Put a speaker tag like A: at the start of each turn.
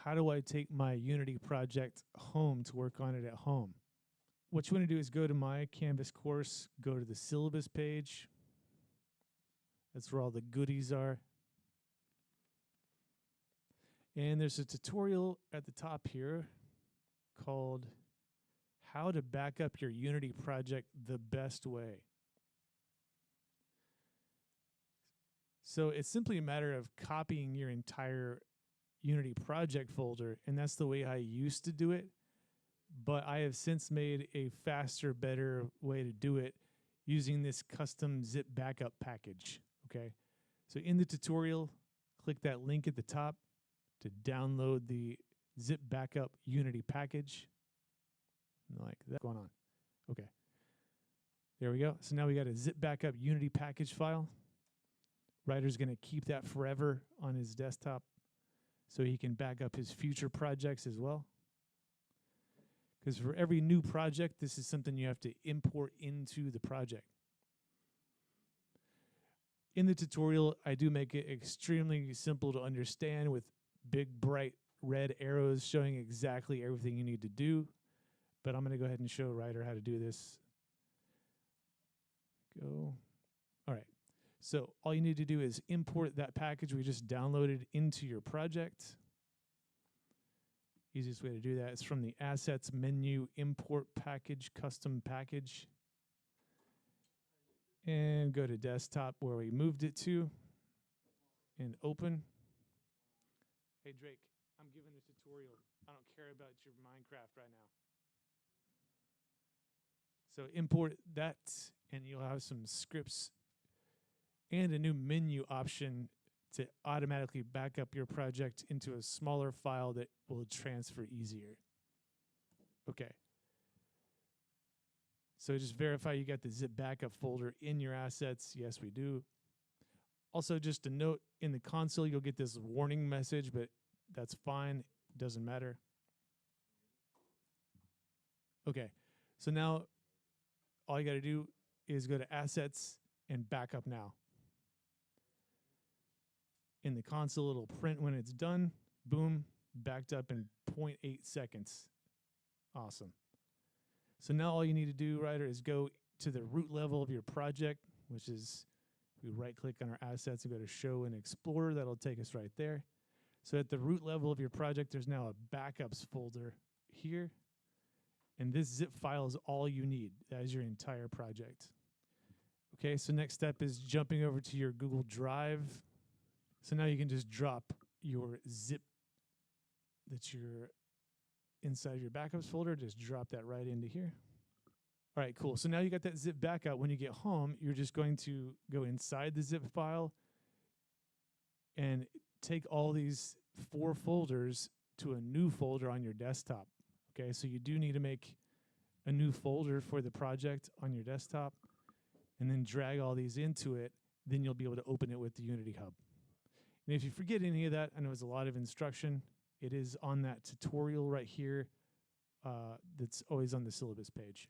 A: how do I take my Unity project home to work on it at home? What you want to do is go to my Canvas course, go to the syllabus page. That's where all the goodies are. And there's a tutorial at the top here called How to Back Up Your Unity Project the Best Way. So it's simply a matter of copying your entire Unity project folder, and that's the way I used to do it. But I have since made a faster, better way to do it using this custom ZIPbackup package. Okay, so in the tutorial, click that link at the top to download the ZIPbackup Unity package. Like that going on. Okay, there we go. So now we got a ZIPbackup Unity package file. Ryder's going to keep that forever on his desktop so he can back up his future projects as well. Because for every new project, this is something you have to import into the project. In the tutorial, I do make it extremely simple to understand with big, bright red arrows showing exactly everything you need to do. But I'm going to go ahead and show Ryder how to do this. Go. All right. So all you need to do is import that package we just downloaded into your project. Easiest way to do that is from the Assets menu, Import Package, Custom Package. And go to Desktop where we moved it to. And open. Hey Drake, I'm giving a tutorial. I don't care about your Minecraft right now. So import that, and you'll have some scripts and a new menu option to automatically back up your project into a smaller file that will transfer easier. Okay. So just verify you got the ZIPbackup folder in your assets. Yes, we do. Also, just a note, in the console, you'll get this warning message, but that's fine. It doesn't matter. Okay. So now all you got to do is go to Assets and Backup Now. In the console, it'll print when it's done. Boom, backed up in 0.8 seconds. Awesome. So now all you need to do, Ryder, is go to the root level of your project, which is we right-click on our assets and go to Show and Explorer. That'll take us right there. So at the root level of your project, there's now a Backups folder here. And this zip file is all you need. That is your entire project. Okay, so next step is jumping over to your Google Drive. So now you can just drop your zip that you're inside your backups folder. Just drop that right into here. All right, cool. So now you got that zip backup. When you get home, you're just going to go inside the zip file and take all these 4 folders to a new folder on your desktop. Okay, so you do need to make a new folder for the project on your desktop and then drag all these into it. Then you'll be able to open it with the Unity Hub. And if you forget any of that, I know it's a lot of instruction. It is on that tutorial right here that's always on the syllabus page.